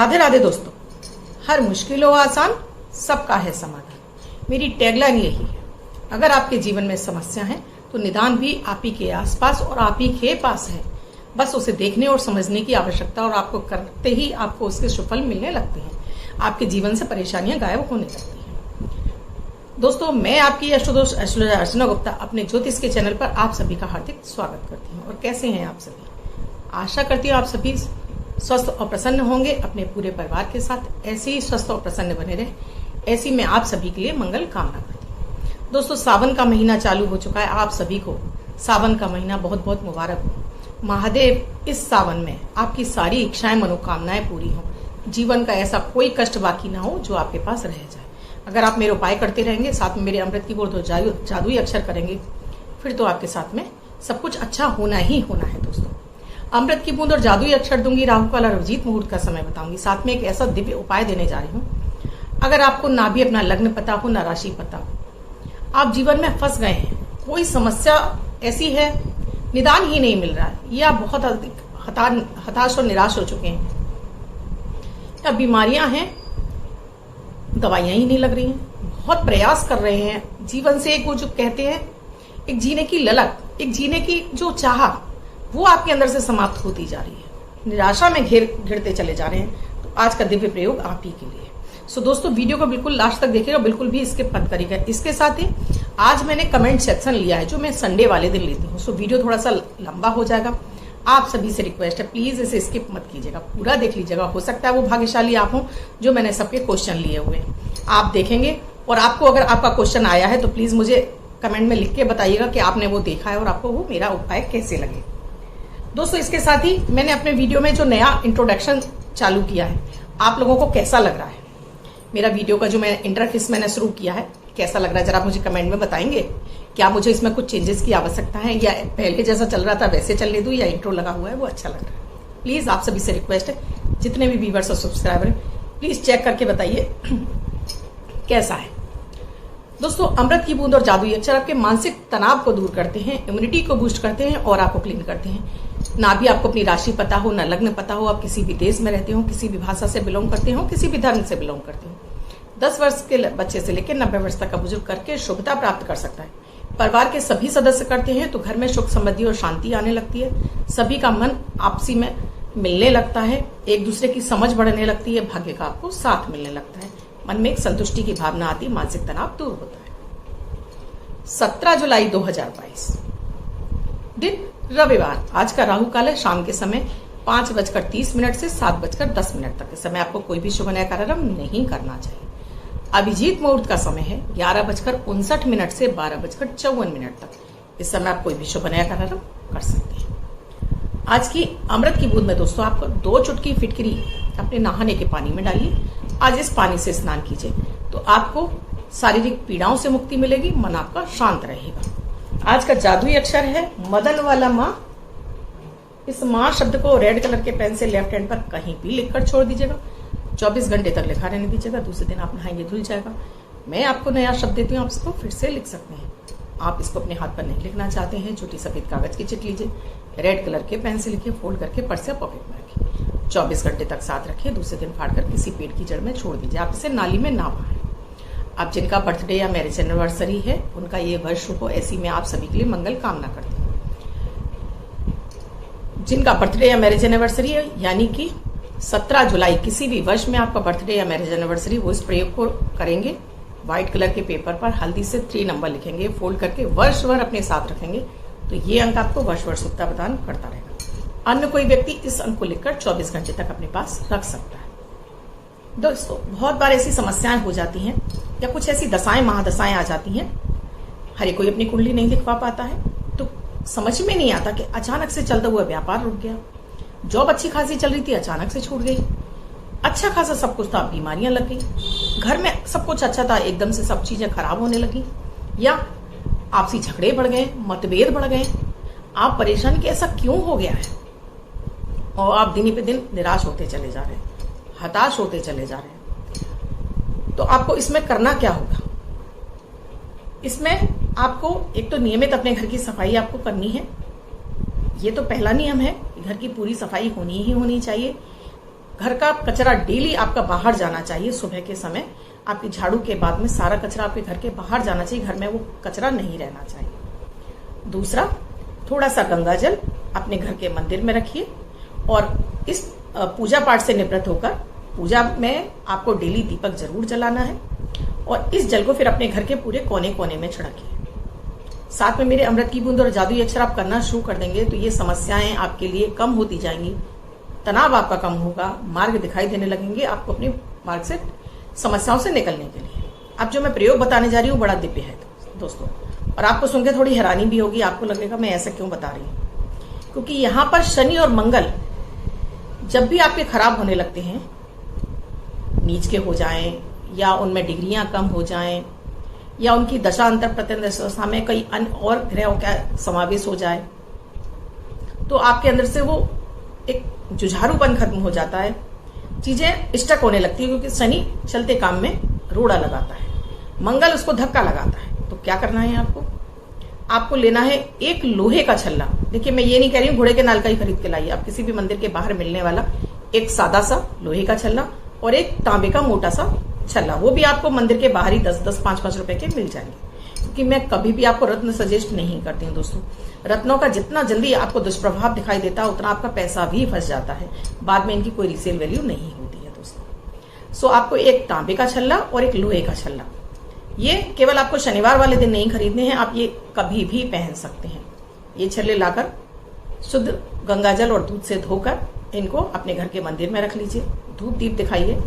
राधे राधे दोस्तों, हर मुश्किल हो आसान, सबका है समाधान। मेरी टैगलाइन यही है, अगर आपके जीवन में समस्या है तो निदान भी आप ही के आसपास और आप ही के पास है। बस उसे देखने और समझने की आवश्यकता, और आपको करते ही आपको उसके सुफल मिलने लगते हैं। आपके जीवन से परेशानियां गायब होने लगती हैं। दोस्तों, मैं आपकी एस्ट्रोदोष एस्ट्रोलॉजर अर्चना गुप्ता अपने ज्योतिष के चैनल पर आप सभी का हार्दिक स्वागत करती हूँ। और कैसे हैं आप सभी? आशा करती हूँ आप सभी स्वस्थ और प्रसन्न होंगे। अपने पूरे परिवार के साथ ऐसे ही स्वस्थ और प्रसन्न बने रहे, ऐसी मैं आप सभी के लिए मंगल कामना करती हूँ। दोस्तों, सावन का महीना चालू हो चुका है। आप सभी को सावन का महीना बहुत बहुत मुबारक हो। महादेव इस सावन में आपकी सारी इच्छाएं मनोकामनाएं पूरी हों। जीवन का ऐसा कोई कष्ट बाकी ना हो जो आपके पास रह जाए। अगर आप मेरे उपाय करते रहेंगे, साथ में मेरे अमृत की बूंद और जादुई अक्षर करेंगे, फिर तो आपके साथ में सब कुछ अच्छा होना ही होना है। दोस्तों, अमृत की बूंद और जादुई अक्षर दूंगी, राहु काल और अभिजीत मुहूर्त का समय बताऊंगी, साथ में एक ऐसा दिव्य उपाय देने जा रही हूँ। अगर आपको ना भी अपना लग्न पता हो, ना राशि पता हो, आप जीवन में फंस गए हैं, कोई समस्या ऐसी है, निदान ही नहीं मिल रहा है, या बहुत अधिक हताश और निराश हो चुके हैं, या बीमारियां हैं, दवाइयां ही नहीं लग रही हैं, बहुत प्रयास कर रहे हैं जीवन से, एक वो जो कहते हैं एक जीने की ललक, एक जीने की जो चाह, वो आपके अंदर से समाप्त होती जा रही है, निराशा में घिरते चले जा रहे हैं, तो आज का दिव्य प्रयोग आप ही के लिए। सो दोस्तों, वीडियो को बिल्कुल लास्ट तक देखिएगा, बिल्कुल भी स्किप मत करिएगा। इसके साथ ही आज मैंने कमेंट सेक्शन लिया है, जो मैं संडे वाले दिन लेती हूँ। सो वीडियो थोड़ा सा लंबा हो जाएगा। आप सभी से रिक्वेस्ट है, प्लीज इसे स्किप मत कीजिएगा, पूरा देख लीजिएगा। हो सकता है वो भाग्यशाली आप हो जो मैंने सबके क्वेश्चन लिए हुए हैं, आप देखेंगे, और आपको अगर आपका क्वेश्चन आया है तो प्लीज मुझे कमेंट में लिख के बताइएगा कि आपने वो देखा है और आपको वो मेरा उपाय कैसे लगे। दोस्तों, इसके साथ ही मैंने अपने वीडियो में जो नया इंट्रोडक्शन चालू किया है, आप लोगों को कैसा लग रहा है? मेरा वीडियो का जो मैं इंटरफेस मैंने शुरू किया है, कैसा लग रहा है? जरा मुझे कमेंट में बताएंगे। क्या मुझे इसमें कुछ चेंजेस की आवश्यकता है, या पहले जैसा चल रहा था वैसे चलने दूं, या इंट्रो लगा हुआ है वो अच्छा लग रहा है? प्लीज आप सभी से रिक्वेस्ट है, जितने भी व्यूअर्स और सब्सक्राइबर हैं, प्लीज चेक करके बताइए कैसा है। दोस्तों, अमृत की बूंद और जादुई अक्षर आपके मानसिक तनाव को दूर करते हैं, इम्यूनिटी को बूस्ट करते हैं, और आपको क्लीन करते हैं। ना भी आपको अपनी राशि पता हो, ना लग्न पता हो, आप किसी भी देश में रहते हो, किसी भी भाषा से बिलोंग करते हो, किसी भी धर्म से बिलोंग करते हो, 10 वर्ष के बच्चे से लेकर 90 वर्ष तक का बुजुर्ग करके शुभता प्राप्त कर सकता है। परिवार के सभी सदस्य करते हैं तो घर में सुख समृद्धि और शांति आने लगती है। सभी का मन आपसी में मिलने लगता है, एक दूसरे की समझ बढ़ने लगती है, भाग्य का आपको साथ मिलने लगता है, मन में एक संतुष्टि की भावना आती है, मानसिक तनाव दूर होता है। 17 जुलाई 2022 दिन रविवार। आज का राहु काल है शाम के समय 5:30 से 7:10 तक के समय। आपको कोई भी शुभ नया कार्यक्रम नहीं करना चाहिए। अभिजीत मुहूर्त का समय है 11:59 से 12:54 तक। इस समय आप कोई भी शुभ नया कार्यक्रम कर सकते हैं। आज की अमृत की बूंद में दोस्तों, आपको 2 चुटकी फिटकरी अपने नहाने के पानी में डालिए। आज इस पानी से स्नान कीजिए तो आपको शारीरिक पीड़ाओं से मुक्ति मिलेगी, मन आपका शांत रहेगा। आज का जादुई अक्षर है मदन वाला माँ। इस माँ शब्द को रेड कलर के पेन से लेफ्ट हैंड पर कहीं भी लिखकर छोड़ दीजिएगा। 24 घंटे तक लिखा रहने दीजिएगा। दूसरे दिन आप नहाएंगे, धुल जाएगा। मैं आपको नया शब्द देती हूँ, आप इसको फिर से लिख सकते हैं। आप इसको अपने हाथ पर नहीं लिखना चाहते हैं, छोटी सफेद कागज की चिट लीजिए, रेड कलर के पेन से लिखिए, फोल्ड करके पर्स या पॉकेट में रखिए। 24 घंटे तक साथ रखिए। दूसरे दिन फाड़कर किसी पेड़ की जड़ में छोड़ दीजिए। आप इसे नाली में ना बहाएं। आप जिनका बर्थडे या मैरिज एनिवर्सरी है, उनका ये वर्ष हो, ऐसी मैं आप सभी के लिए मंगल कामना करती हूँ। जिनका बर्थडे या मैरिज एनिवर्सरी है, यानी कि 17 जुलाई किसी भी वर्ष में आपका बर्थडे या मैरिज एनिवर्सरी, वो इस प्रयोग को करेंगे। व्हाइट कलर के पेपर पर हल्दी से 3 नंबर लिखेंगे, फोल्ड करके वर्ष भर अपने साथ रखेंगे, तो ये अंक आपको वर्ष भर सुखता प्रदान करता रहेगा। अन्य कोई व्यक्ति इस अंक को लिखकर 24 घंटे तक अपने पास रख सकता है। दोस्तों, बहुत बार ऐसी समस्याएं हो जाती हैं, या कुछ ऐसी दशाएं महादशाएं आ जाती हैं, हर कोई अपनी कुंडली नहीं दिखवा पाता है, तो समझ में नहीं आता कि अचानक से चलता हुआ व्यापार रुक गया, जॉब अच्छी खासी चल रही थी अचानक से छूट गई, अच्छा खासा सब कुछ था, बीमारियां लग गई, घर में सब कुछ अच्छा था, एकदम से सब चीजें खराब होने लगी, या आपसी झगड़े बढ़ गए, मतभेद बढ़ गए। आप परेशान कि ऐसा क्यों हो गया है, और आप दिन पे दिन निराश होते चले जा रहे हैं, हताश होते चले जा रहे हैं। तो आपको इसमें करना क्या होगा? इसमें आपको एक तो नियमित अपने घर की सफाई आपको करनी है। ये तो पहला नियम है, घर की पूरी सफाई होनी ही होनी चाहिए। घर का कचरा डेली आपका बाहर जाना चाहिए। सुबह के समय आपकी झाड़ू के बाद में सारा कचरा आपके घर के बाहर जाना चाहिए, घर में वो कचरा नहीं रहना चाहिए। दूसरा, थोड़ा सा गंगा जल अपने घर के मंदिर में रखिए और इस पूजा पाठ से निवृत्त होकर पूजा में आपको डेली दीपक जरूर जलाना है और इस जल को फिर अपने घर के पूरे कोने कोने में छिड़किए। साथ में मेरे अमृत की बूंद और जादुई अक्षर आप करना शुरू कर देंगे तो ये समस्याएं आपके लिए कम होती जाएंगी, तनाव आपका कम होगा, मार्ग दिखाई देने लगेंगे आपको अपने मार्ग से, समस्याओं से निकलने के लिए। अब जो मैं प्रयोग बताने जा रही हूँ बड़ा दिव्य है दोस्तों, और आपको सुनकर थोड़ी हैरानी भी होगी, आपको लगेगा मैं ऐसा क्यों बता रही हूँ, क्योंकि यहाँ पर शनि और मंगल जब भी आपके खराब होने लगते हैं, नीच के हो जाएं या उनमें डिग्रियां कम हो जाएं या उनकी दशा अंतर प्रत्यंदशा में कई अन्य और ग्रहों का समावेश हो जाए, तो आपके अंदर से वो एक जुझारूपन खत्म हो जाता है, चीजें स्टक होने लगती है, क्योंकि शनि चलते काम में रोड़ा लगाता है, मंगल उसको धक्का लगाता है। तो क्या करना है आपको लेना है एक लोहे का छल्ला। देखिए मैं ये नहीं कह रही हूँ घोड़े के नाल का ही खरीद के लाइए, आप किसी भी मंदिर के बाहर मिलने वाला एक सादा सा लोहे का छल्ला और एक तांबे का मोटा सा छल्ला, वो भी आपको मंदिर के बाहर ही 10-10, 5-5 रुपए के मिल जाएंगे। क्योंकि मैं कभी भी आपको रत्न सजेस्ट नहीं करती हूँ दोस्तों, रत्नों का जितना जल्दी आपको दुष्प्रभाव दिखाई देता है उतना आपका पैसा भी फंस जाता है, बाद में इनकी कोई रीसेल वैल्यू नहीं होती है दोस्तों। सो आपको एक तांबे का छल्ला और एक लोहे का छल्ला, ये केवल आपको शनिवार वाले दिन नहीं खरीदने हैं, आप ये कभी भी पहन सकते हैं। ये छल्ले लाकर शुद्ध गंगाजल और दूध से धोकर इनको अपने घर के मंदिर में रख लीजिए, धूप दीप दिखाइए,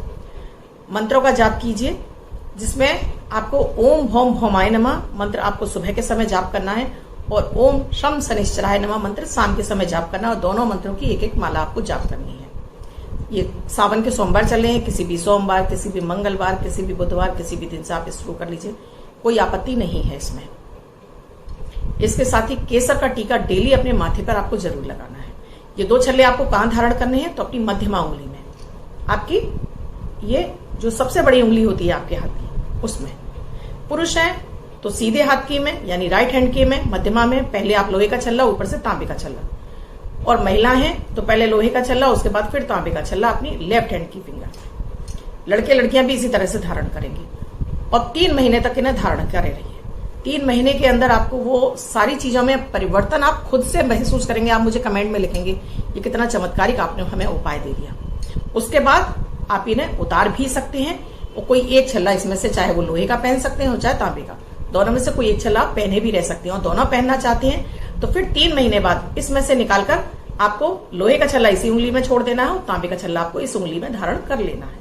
मंत्रों का जाप कीजिए, जिसमें आपको ओम भौम भौमाय नमः मंत्र आपको सुबह के समय जाप करना है और ओम शम शनिश्चराय नमः मंत्र शाम के समय जाप करना है, और दोनों मंत्रों की एक एक माला आपको जाप करनी है। ये सावन के सोमवार चल रहे हैं, किसी भी सोमवार, किसी भी मंगलवार, किसी भी बुधवार, किसी भी दिन से आप शुरू कर लीजिए, कोई आपत्ति नहीं है इसमें। इसके साथ ही केसर का टीका डेली अपने माथे पर आपको जरूर लगाना है। ये 2 छल्ले आपको कहां धारण करने हैं, तो अपनी मध्यमा उंगली में, आपकी ये जो सबसे बड़ी उंगली होती है आपके हाथ की उसमें। पुरुष है तो सीधे हाथ की में यानी राइट हैंड की में मध्यमा में पहले आप लोहे का छल्ला, ऊपर से तांबे का छल्ला, और महिला है तो पहले लोहे का छल्ला उसके बाद फिर तांबे का छल्ला अपनी लेफ्ट हैंड की फिंगर। लड़के लड़कियां भी इसी तरह से धारण करेंगे और 3 महीने तक इन्हें धारण करे रहिए। 3 महीने के अंदर आपको वो सारी चीजों में परिवर्तन आप खुद से महसूस करेंगे। आप मुझे कमेंट में लिखेंगे ये कितना चमत्कारिक आपने हमें उपाय दे दिया। उसके बाद आप इन्हें उतार भी सकते हैं और कोई एक छल्ला इसमें से, चाहे वो लोहे का पहन सकते हैं और चाहे तांबे का, दोनों में से कोई एक छल्ला आप पहने भी रह सकते हैं। और दोनों पहनना चाहते हैं तो फिर 3 महीने बाद इसमें से निकालकर आपको लोहे का छल्ला इसी उंगली में छोड़ देना है और तांबे का छल्ला आपको इस उंगली में धारण कर लेना है।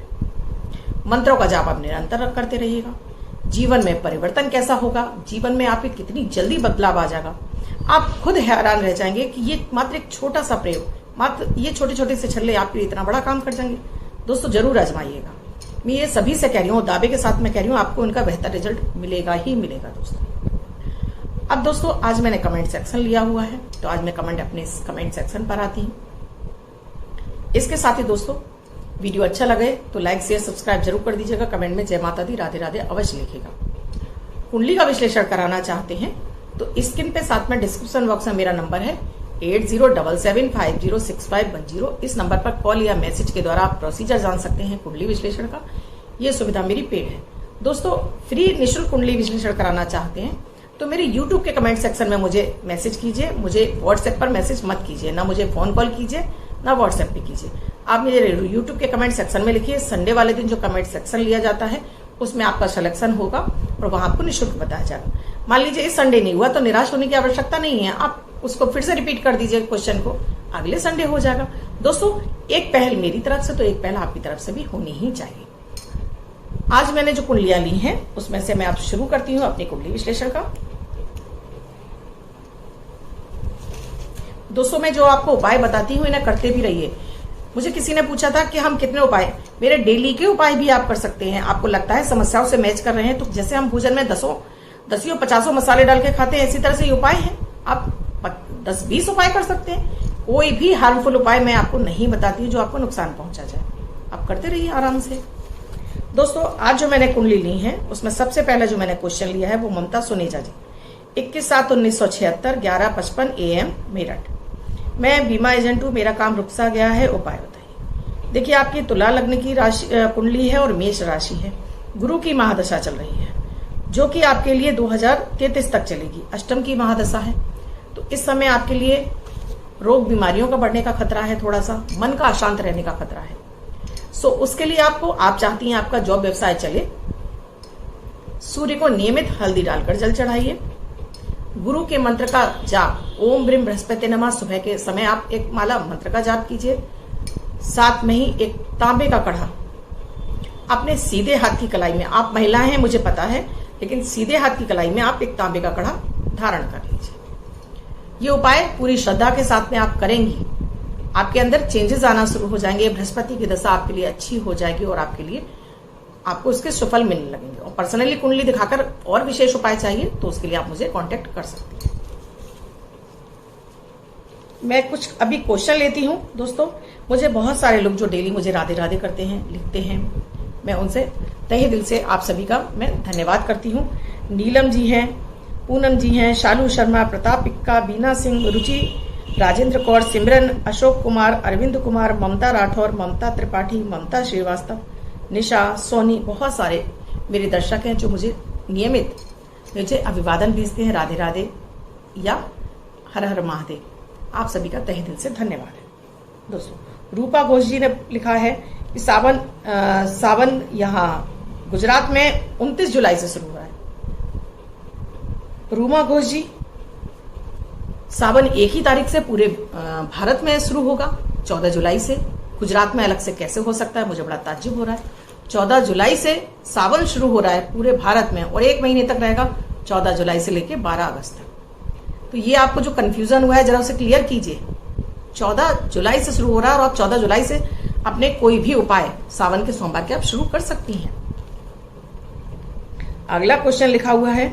मंत्रों का जाप आप निरंतर करते रहिएगा। जीवन में परिवर्तन कैसा होगा, जीवन में आपके कितनी जल्दी बदलाव आ जाएगा, आप खुद हैरान रह जाएंगे कि ये मात्र एक छोटा सा प्रयोग, मात्र ये छोटे छोटे से छल्ले आपके इतना बड़ा काम कर जाएंगे। दोस्तों जरूर आजमाइएगा। मैं ये सभी से कह रही हूँ, दावे के साथ मैं कह रही हूँ, आपको इनका बेहतर रिजल्ट मिलेगा ही मिलेगा दोस्तों। अब दोस्तों आज मैंने कमेंट सेक्शन लिया हुआ है, तो आज मैं कमेंट अपने इस कमेंट सेक्शन पर आती हूँ। इसके साथ ही दोस्तों वीडियो अच्छा लगे तो लाइक शेयर सब्सक्राइब जरूर कर दीजिएगा। कमेंट में जय माता दी राधे राधे अवश्य लिखिएगा। कुंडली का विश्लेषण कराना चाहते हैं तो स्क्रीन पे साथ में डिस्क्रिप्शन बॉक्स में मेरा नंबर है 8077506510। इस नंबर पर कॉल या मैसेज के द्वारा आप प्रोसीजर जान सकते हैं कुंडली विश्लेषण का। ये सुविधा मेरी पेड है दोस्तों। फ्री निःशुल्क कुंडली विश्लेषण कराना चाहते हैं तो मेरे YouTube के कमेंट सेक्शन में मुझे मैसेज कीजिए। मुझे व्हाट्सएप पर मैसेज मत कीजिए, ना मुझे फोन कॉल कीजिए ना व्हाट्सएप पे कीजिए। आप मुझे YouTube के कमेंट सेक्शन में लिखिए। संडे वाले दिन जो कमेंट सेक्शन लिया जाता है उसमें आपका सिलेक्शन होगा और वहां आपको निःशुल्क बताया जाएगा। मान लीजिए इस संडे नहीं हुआ तो निराश होने की आवश्यकता नहीं है, आप उसको फिर से रिपीट कर दीजिए क्वेश्चन को, अगले संडे हो जाएगा। दोस्तों एक पहल मेरी तरफ से तो एक पहल आपकी तरफ से भी होनी ही चाहिए। आज मैंने जो कुंडलियां ली हैं उसमें से मैं आप शुरू करती हूँ अपनी कुंडली विश्लेषण का। दोस्तों मैं जो आपको उपाय बताती हूँ इन्हें करते भी रहिए। मुझे किसी ने पूछा था कि हम कितने उपाय, मेरे डेली के उपाय भी आप कर सकते हैं। आपको लगता है समस्याओं से मैच कर रहे हैं तो जैसे हम भोजन में 10-50 मसाले डाल के खाते हैं, इसी तरह से ये उपाय है, आप 10-20 उपाय कर सकते हैं। कोई भी हार्मफुल उपाय मैं आपको नहीं बताती हूँ जो आपको नुकसान पहुंचा जाए। आप करते रहिए आराम से। दोस्तों आज जो मैंने कुंडली ली है उसमें सबसे पहले जो मैंने क्वेश्चन लिया है वो ममता सुनेजा जी, 21/7/1976, 11:55 AM, मेरठ। मैं बीमा एजेंट हूँ, मेरा काम रुक सा गया है, उपाय बताइए। देखिए, आपकी तुला लग्न की राशि कुंडली है और मेष राशि है। गुरु की महादशा चल रही है जो कि आपके लिए 2033 तक चलेगी। अष्टम की महादशा है, तो इस समय आपके लिए रोग बीमारियों का बढ़ने का खतरा है, थोड़ा सा मन का अशांत रहने का खतरा है। सो उसके लिए आप चाहती हैं आपका जॉब व्यवसाय चले, सूर्य को नियमित हल्दी डालकर जल चढ़ाइए। गुरु के मंत्र का जाप, ओम ब्रीम बृहस्पति नमः, सुबह के समय आप एक माला मंत्र का जाप कीजिए। साथ में ही एक तांबे का कड़ा अपने सीधे हाथ की कलाई में, आप महिला हैं मुझे पता है, लेकिन सीधे हाथ की कलाई में आप एक तांबे का कड़ा धारण कर लीजिए। ये उपाय पूरी श्रद्धा के साथ में आप करेंगी, आपके अंदर चेंजेस आना शुरू हो जाएंगे। बृहस्पति की दशा आपके लिए अच्छी हो जाएगी और आपको उसके सुफल मिलने लगेंगे। और पर्सनली कुंडली दिखाकर और विशेष उपाय चाहिए तो उसके लिए आप मुझे कांटेक्ट कर सकती हैं। मैं कुछ अभी क्वेश्चन लेती हूँ दोस्तों। मुझे बहुत सारे लोग जो डेली मुझे राधे राधे करते हैं, लिखते हैं, मैं उनसे तहे दिल से आप सभी का मैं धन्यवाद करती हूँ। नीलम जी हैं, पूनम जी हैं, शालू शर्मा, प्रताप इक्का, बीना सिंह, रुचि, राजेंद्र कौर, सिमरन, अशोक कुमार, अरविंद कुमार, ममता राठौर, ममता त्रिपाठी, ममता श्रीवास्तव, निशा, सोनी, बहुत सारे मेरे दर्शक हैं जो मुझे नियमित मुझे अभिवादन भेजते हैं, राधे राधे या हर हर महादेव। आप सभी का तहे दिल से धन्यवाद है दोस्तों। रूपा घोष जी ने लिखा है कि सावन यहाँ गुजरात में 29 जुलाई से शुरू हुआ है। रूमा घोष जी, सावन एक ही तारीख से पूरे भारत में शुरू होगा, 14 जुलाई से। गुजरात में अलग से कैसे हो सकता है, मुझे बड़ा ताज्जुब हो रहा है। 14 जुलाई से सावन शुरू हो रहा है पूरे भारत में और 1 महीने तक रहेगा, 14 जुलाई से लेकर 12 अगस्त तक। तो ये आपको जो कंफ्यूजन हुआ है जरा उसे क्लियर कीजिए। 14 जुलाई से शुरू हो रहा है और आप 14 जुलाई से अपने कोई भी उपाय सावन के सोमवार के आप शुरू कर सकती हैं। अगला क्वेश्चन लिखा हुआ है,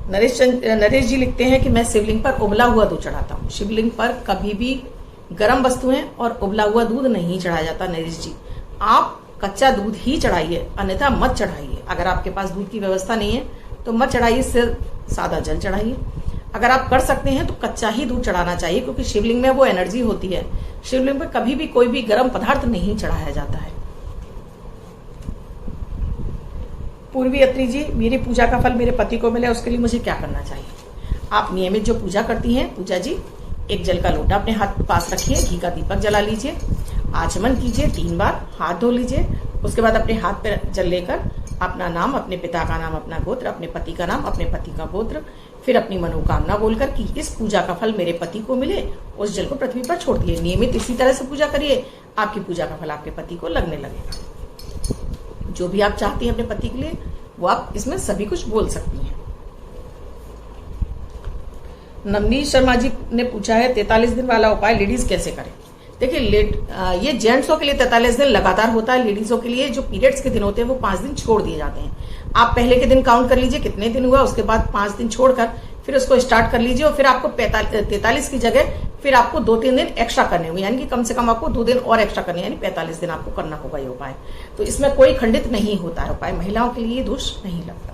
नरेश जी लिखते हैं कि मैं शिवलिंग पर उबला हुआ दूध चढ़ाता हूँ। शिवलिंग पर कभी भी गर्म वस्तुएं और उबला हुआ दूध नहीं चढ़ाया जाता। नरेश जी, आप कच्चा दूध ही चढ़ाइए, अन्यथा मत चढ़ाइए। अगर आपके पास दूध की व्यवस्था नहीं है तो मत चढ़ाइए, सिर्फ सादा जल चढ़ाइए। अगर आप कर सकते हैं तो कच्चा ही दूध चढ़ाना चाहिए, क्योंकि शिवलिंग में वो एनर्जी होती है। शिवलिंग पर कभी भी कोई भी गर्म पदार्थ नहीं चढ़ाया जाता है। पूर्वी अत्री जी, मेरी पूजा का फल मेरे पति को मिले उसके लिए मुझे क्या करना चाहिए? आप नियमित जो पूजा करती हैं पूजा जी, एक जल का लोटा अपने हाथ पास रखिए, घी का दीपक जला लीजिए, आचमन कीजिए, 3 बार हाथ धो लीजिए। उसके बाद अपने हाथ पे जल लेकर अपना नाम, अपने पिता का नाम, अपना गोत्र, अपने पति का नाम, अपने पति का गोत्र, फिर अपनी मनोकामना बोलकर कि इस पूजा का फल मेरे पति को मिले, उस जल को पृथ्वी पर छोड़ दिए। नियमित इसी तरह से पूजा करिए, आपकी पूजा का फल आपके पति को लगने लगेगा। जो भी आप चाहती हैं अपने पति के लिए वो आप इसमें सभी कुछ बोल सकती हैं। नवनीत शर्मा जी ने पूछा है 43 दिन वाला उपाय लेडीज कैसे करें? देखिए, ये जेंट्सों के लिए 43 दिन लगातार होता है। लेडीजों के लिए जो पीरियड्स के दिन होते हैं वो 5 दिन छोड़ दिए जाते हैं। आप पहले के दिन काउंट कर लीजिए कितने दिन हुआ, उसके बाद 5 दिन छोड़कर फिर उसको स्टार्ट कर लीजिए। और फिर आपको 43 की जगह फिर आपको 2-3 दिन एक्स्ट्रा करने होंगे, यानी कि कम से कम आपको 2 दिन और एक्स्ट्रा करने, यानी 45 दिन आपको करना होगा ये उपाय। तो इसमें कोई खंडित नहीं होता है उपाय, महिलाओं के लिए दोष नहीं लगता।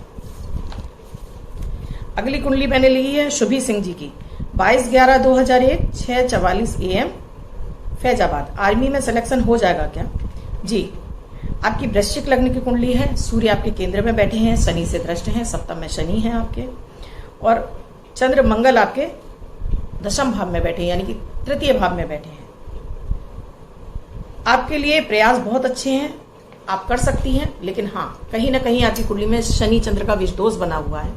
अगली कुंडली मैंने ली है शुभी सिंह जी की, 22/11/2001, 6:44 AM, फैजाबाद। आर्मी में सिलेक्शन हो जाएगा क्या? जी, आपकी वृश्चिक लग्न की कुंडली है, सूर्य आपके केंद्र में बैठे हैं, शनि से दृष्ट हैं, सप्तम में शनि है आपके, और चंद्र मंगल आपके दशम भाव में बैठे हैं, यानी कि तृतीय भाव में बैठे हैं। आपके लिए प्रयास बहुत अच्छे हैं, आप कर सकती हैं, लेकिन हाँ, कहीं ना कहीं आपकी कुंडली में शनि चंद्र का विष दोष बना हुआ है।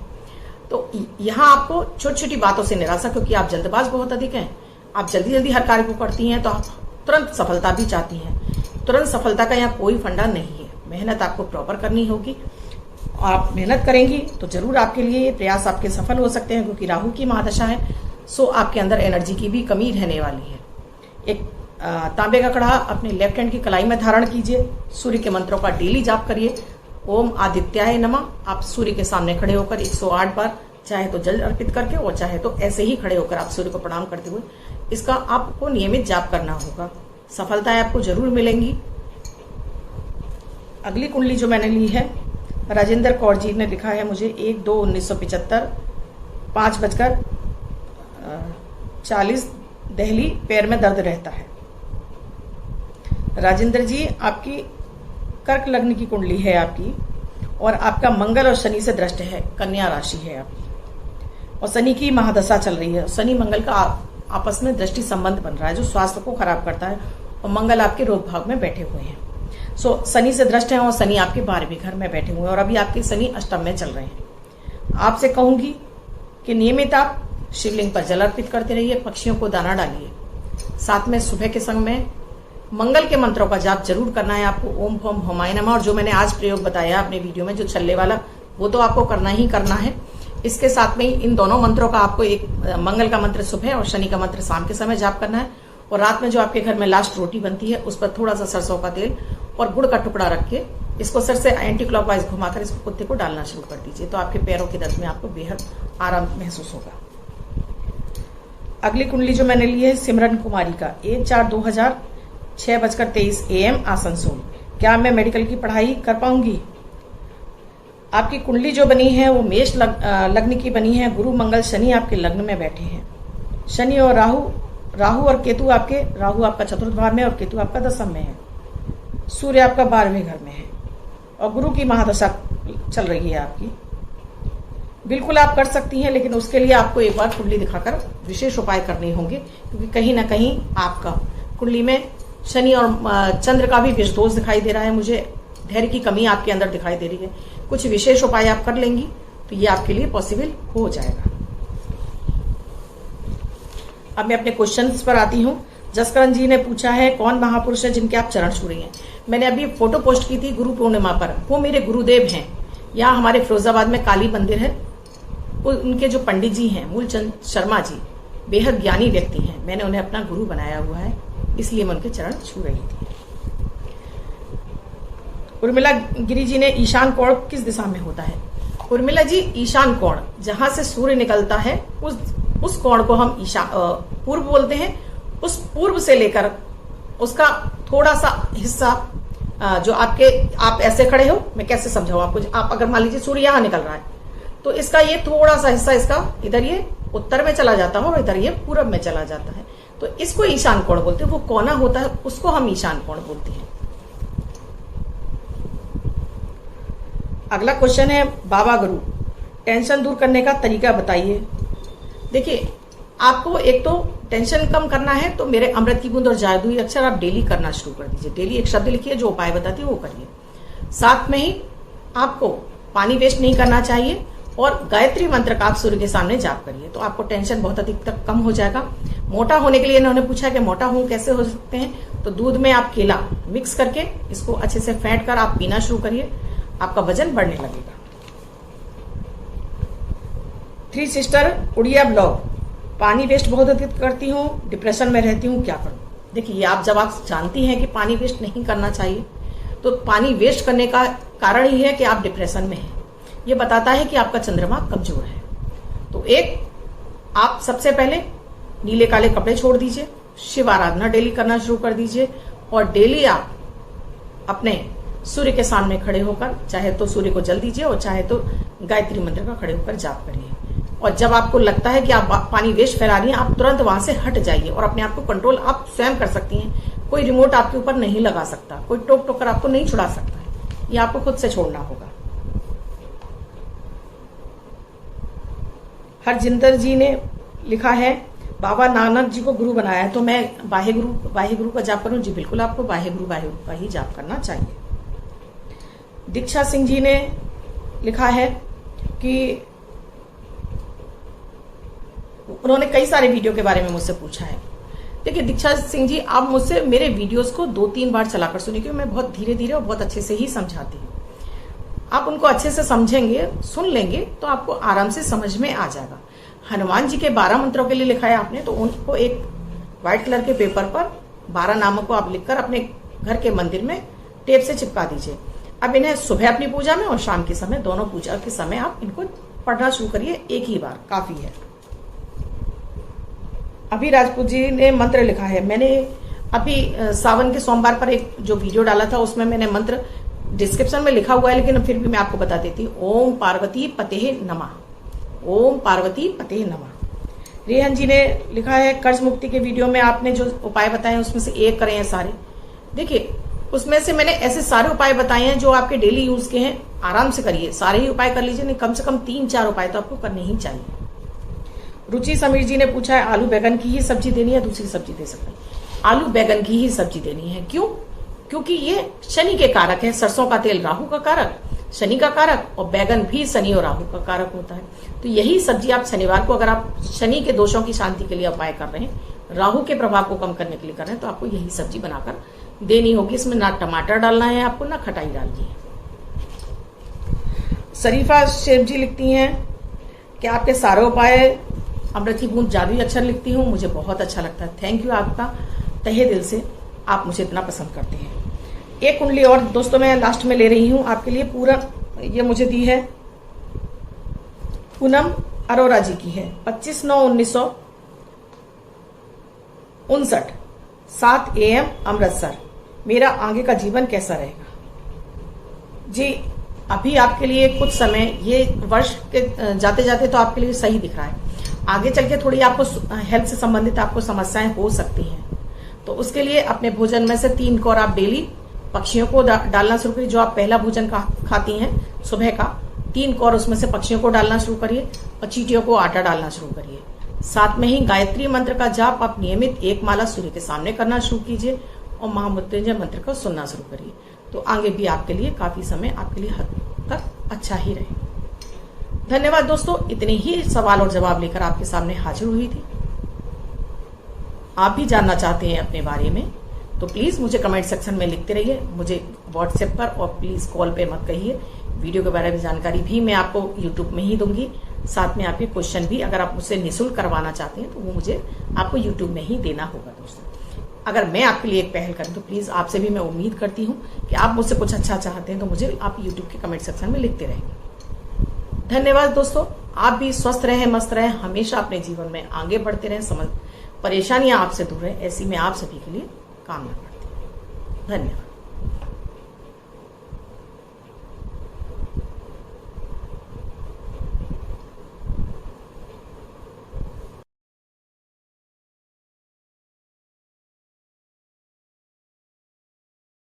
तो यहाँ आपको छोटी छोटी बातों से निराशा, क्योंकि आप जल्दबाज बहुत अधिक हैं, आप जल्दी जल्दी हर कार्य को करती हैं, तो आप तुरंत सफलता भी चाहती हैं। तुरंत सफलता का यहाँ कोई फंडा नहीं है, मेहनत आपको प्रॉपर करनी होगी। आप मेहनत करेंगी तो जरूर आपके लिए ये प्रयास आपके सफल हो सकते हैं, क्योंकि राहु की महादशा है, सो आपके अंदर एनर्जी की भी कमी रहने वाली है। एक तांबे का कड़ा अपने लेफ्ट हैंड की कलाई में धारण कीजिए, सूर्य के मंत्रों का डेली जाप करिए, ओम आदित्याय नमः। आप सूर्य के सामने खड़े होकर 108 बार, चाहे तो जल अर्पित करके और चाहे तो ऐसे ही खड़े होकर आप सूर्य को प्रणाम करते हुए इसका आपको नियमित जाप करना होगा। सफलताएं आपको जरूर मिलेंगी। अगली कुंडली जो मैंने ली है, राजेंद्र कौर जी ने लिखा है मुझे 1/2/1975, 5:40 दिल्ली, पैर में दर्द रहता है। राजेंद्र जी, आपकी कर्क लग्न की कुंडली है आपकी, और आपका मंगल और शनि से दृष्ट है, कन्या राशि है आपकी, और शनि की महादशा चल रही है। शनि मंगल का आपस में दृष्टि संबंध बन रहा है जो स्वास्थ्य को खराब करता है, और मंगल आपके रोग भाव में बैठे हुए हैं। शनि से दृष्ट है और शनि आपके 12वें घर में बैठे हुए हैं, और अभी आपके शनि अष्टम में चल रहे हैं। आपसे कहूंगी कि नियमित आप शिवलिंग पर जल अर्पित करते रहिए, पक्षियों को दाना डालिए, साथ में सुबह के समय में मंगल के मंत्रों का जाप जरूर करना है आपको। ओम फम हुमाय नमः, और जो मैंने आज प्रयोग बताया अपने वीडियो में जो छल्ले वाला, वो तो आपको करना ही करना है। इसके साथ में इन दोनों मंत्रों का आपको, एक मंगल का मंत्र सुबह और शनि का मंत्र शाम के समय जाप करना है, और रात में जो आपके घर में लास्ट रोटी बनती है उस पर थोड़ा सा सरसों का तेल और गुड़ का टुकड़ा रख के इसको सर से एंटी क्लॉकवाइज घुमाकर इसको कुत्ते को डालना शुरू कर दीजिए, तो आपके पैरों के दर्द में आपको बेहद आराम महसूस होगा। अगली कुंडली जो मैंने ली है सिमरन कुमारी का, 1/4/2000 6:23 AM आसनसोल। क्या मैं मेडिकल की पढ़ाई कर पाऊंगी? आपकी कुंडली जो बनी है वो मेष लग्न की बनी है। गुरु मंगल शनि आपके लग्न में बैठे हैं। शनि और राहु और केतु आपके, राहु आपका चतुर्थ भाव में और केतु आपका दशम में है। सूर्य आपका 12वें घर में है, और गुरु की महादशा चल रही है आपकी। बिल्कुल आप कर सकती हैं, लेकिन उसके लिए आपको एक बार कुंडली दिखाकर विशेष उपाय करने होंगे, क्योंकि कहीं ना कहीं आपका कुंडली में शनि और चंद्र का भी विष दोष दिखाई दे रहा है मुझे। धैर्य की कमी आपके अंदर दिखाई दे रही है। कुछ विशेष उपाय आप कर लेंगी तो ये आपके लिए पॉसिबल हो जाएगा। अब मैं अपने क्वेश्चंस पर आती हूँ। जसकरण जी ने पूछा है, कौन महापुरुष है जिनके आप चरण छू रही हैं? मैंने अभी फोटो पोस्ट की थी गुरु पूर्णिमा पर, वो मेरे गुरुदेव हैं। यहाँ हमारे फिरोजाबाद में काली मंदिर है, उनके जो पंडित जी हैं मूलचंद शर्मा जी, बेहद ज्ञानी व्यक्ति हैं। मैंने उन्हें अपना गुरु बनाया हुआ है, इसलिए मैं उनके चरण छू रही थी। उर्मिला गिरी जी ने, ईशान कोण किस दिशा में होता है? उर्मिला जी, ईशान कोण जहां से सूर्य निकलता है उस कोण को हम पूर्व बोलते हैं। उस पूर्व से लेकर उसका थोड़ा सा हिस्सा जो आप ऐसे खड़े हो, मैं कैसे समझाऊं आपको। आप अगर मान लीजिए सूर्य यहां निकल रहा है तो इसका ये थोड़ा सा हिस्सा इसका इधर ये उत्तर में चला जाता है और इधर ये पूरब में चला जाता है, तो इसको ईशान कोण बोलते हैं। वो कोना होता है उसको हम ईशान कोण बोलते हैं। अगला क्वेश्चन है, बाबा गुरु टेंशन दूर करने का तरीका बताइए। देखिए, आपको एक तो टेंशन कम करना है तो मेरे अमृत की बूंद और जादुई अक्षर आप डेली करना शुरू कर दीजिए। डेली एक शब्द लिखिए, जो उपाय बताती है वो करिए। साथ में ही आपको पानी वेस्ट नहीं करना चाहिए, और गायत्री मंत्र का आप सूर्य के सामने जाप करिए, तो आपको टेंशन बहुत अधिक तक कम हो जाएगा। मोटा होने के लिए इन्होंने पूछा कि मोटा हूं कैसे हो सकते हैं, तो दूध में आप केला मिक्स करके इसको अच्छे से फेंट कर आप पीना शुरू करिए, आपका वजन बढ़ने लगेगा। 3 सिस्टर उड़िया ब्लॉग, पानी वेस्ट बहुत अधिक करती हूँ, डिप्रेशन में रहती हूँ, क्या करूं? देखिए, आप जब आप जानती हैं कि पानी वेस्ट नहीं करना चाहिए, तो पानी वेस्ट करने का कारण ही है कि आप डिप्रेशन में हैं। ये बताता है कि आपका चंद्रमा कमजोर है। तो आप सबसे पहले नीले काले कपड़े छोड़ दीजिए, शिव आराधना डेली करना शुरू कर दीजिए, और डेली आप अपने सूर्य के सामने खड़े होकर, चाहे तो सूर्य को जल दीजिए और चाहे तो गायत्री मंत्र का खड़े होकर जाप करिए। और जब आपको लगता है कि आप पानी वेस्ट फैला रही हैं, आप तुरंत वहां से हट जाइए और अपने आप को कंट्रोल आप स्वयं कर सकती हैं। कोई रिमोट आपके ऊपर नहीं लगा सकता, कोई टोक टोक कर आपको नहीं छुड़ा सकता है, ये आपको खुद से छोड़ना होगा। हरजिंदर जी ने लिखा है, बाबा नानक जी को गुरु बनाया है, तो मैं बाह्य गुरु का जाप करूं? जी बिल्कुल, आपको बाह्य गुरु का ही जाप करना चाहिए। दीक्षा सिंह जी ने लिखा है कि उन्होंने कई सारे वीडियो के बारे में मुझसे पूछा है। देखिए दीक्षा सिंह जी, आप मुझसे मेरे वीडियोस को 2-3 बार चलाकर सुनिए, क्योंकि मैं बहुत धीरे धीरे और बहुत अच्छे से ही समझाती हूँ। आप उनको अच्छे से समझेंगे, सुन लेंगे, तो आपको आराम से समझ में आ जाएगा। हनुमान जी के 12 मंत्रों के लिए लिखा है आपने, तो उनको एक व्हाइट कलर के पेपर पर 12 नामों को आप लिखकर अपने घर के मंदिर में टेप से चिपका दीजिए। अब इन्हें सुबह अपनी पूजा में और शाम के समय, दोनों पूजा के समय आप इनको पढ़ना शुरू करिए, एक ही बार काफी है। अभी राजपूत जी ने मंत्र लिखा है, मैंने अभी सावन के सोमवार पर एक जो वीडियो डाला था उसमें मैंने मंत्र डिस्क्रिप्शन में लिखा हुआ है, लेकिन फिर भी मैं आपको बता देती हूँ। ओम पार्वती पते नमः, ओम पार्वती पते नमः। रेहन जी ने लिखा है, कर्ज मुक्ति के वीडियो में आपने जो उपाय बताए उसमें से एक करें हैं सारे। देखिए, उसमें से मैंने ऐसे सारे उपाय बताए हैं जो आपके डेली यूज के हैं। आराम से करिए, सारे ही उपाय कर लीजिए, नहीं कम से कम 3-4 उपाय तो आपको करने ही चाहिए। रुचि समीर जी ने पूछा है आलू बैगन की ही सब्जी देनी है, दूसरी सब्जी दे सकते हैं? आलू बैगन की ही सब्जी देनी है। क्यों? क्योंकि ये शनि के कारक है। सरसों का तेल राहु का कारक, शनि का कारक, और बैगन भी शनि और राहु का कारक होता है। तो यही सब्जी आप शनिवार को, अगर आप शनि के दोषों की शांति के लिए उपाय कर रहे हैं, राहु के प्रभाव को कम करने के लिए कर रहे हैं, तो आपको यही सब्जी बनाकर देनी होगी। इसमें ना टमाटर डालना है आपको, ना खटाई डालनी है। शरीफा शेख जी लिखती हैं कि आपके सारे उपाय अमृत की बूंद जादुई अक्षर लिखती हूँ, मुझे बहुत अच्छा लगता है। थैंक यू आपका, तहे दिल से आप मुझे इतना पसंद करते हैं। एक कुंडली और दोस्तों मैं लास्ट में ले रही हूं आपके लिए। पूरा ये मुझे दी है पूनम अरोरा जी की है। 25/9/1959, 7 AM अमृतसर। मेरा आगे का जीवन कैसा रहेगा? जी, अभी आपके लिए कुछ समय, ये वर्ष के जाते जाते तो आपके लिए सही दिख रहा है। आगे चल के थोड़ी आपको हेल्थ से संबंधित आपको समस्याएं हो सकती हैं, तो उसके लिए अपने भोजन में से 3 कौर आप डेली पक्षियों को डालना शुरू करिए। जो आप पहला भोजन खाती हैं सुबह का, 3 कौर उसमें से पक्षियों को डालना शुरू करिए, और चींटियों को आटा डालना शुरू करिए। साथ में ही गायत्री मंत्र का जाप आप नियमित 1 माला सूर्य के सामने करना शुरू कीजिए, और महामृत्युंजय मंत्र को सुनना शुरू करिए। तो आगे भी आपके लिए काफी समय आपके लिए हद तक अच्छा ही रहे। धन्यवाद दोस्तों, इतने ही सवाल और जवाब लेकर आपके सामने हाजिर हुई थी। आप भी जानना चाहते हैं अपने बारे में तो प्लीज मुझे कमेंट सेक्शन में लिखते रहिए। मुझे व्हाट्सएप पर, और प्लीज कॉल पे मत कहिए। वीडियो के बारे में जानकारी भी मैं आपको यूट्यूब में ही दूंगी। साथ में आपके क्वेश्चन भी अगर आप मुझसे निःशुल्क करवाना चाहते हैं तो वो मुझे आपको यूट्यूब में ही देना होगा। दोस्तों, अगर मैं आपके लिए एक पहल करूं तो प्लीज आपसे भी मैं उम्मीद करती हूँ कि आप मुझसे कुछ अच्छा चाहते हैं, तो मुझे आप यूट्यूब के कमेंट सेक्शन में लिखते रहेंगे। धन्यवाद दोस्तों, आप भी स्वस्थ रहें, मस्त रहें, हमेशा अपने जीवन में आगे बढ़ते रहें, परेशानियां आपसे दूर रहें, ऐसी मैं आप सभी के लिए कामना करती हूँ। धन्यवाद।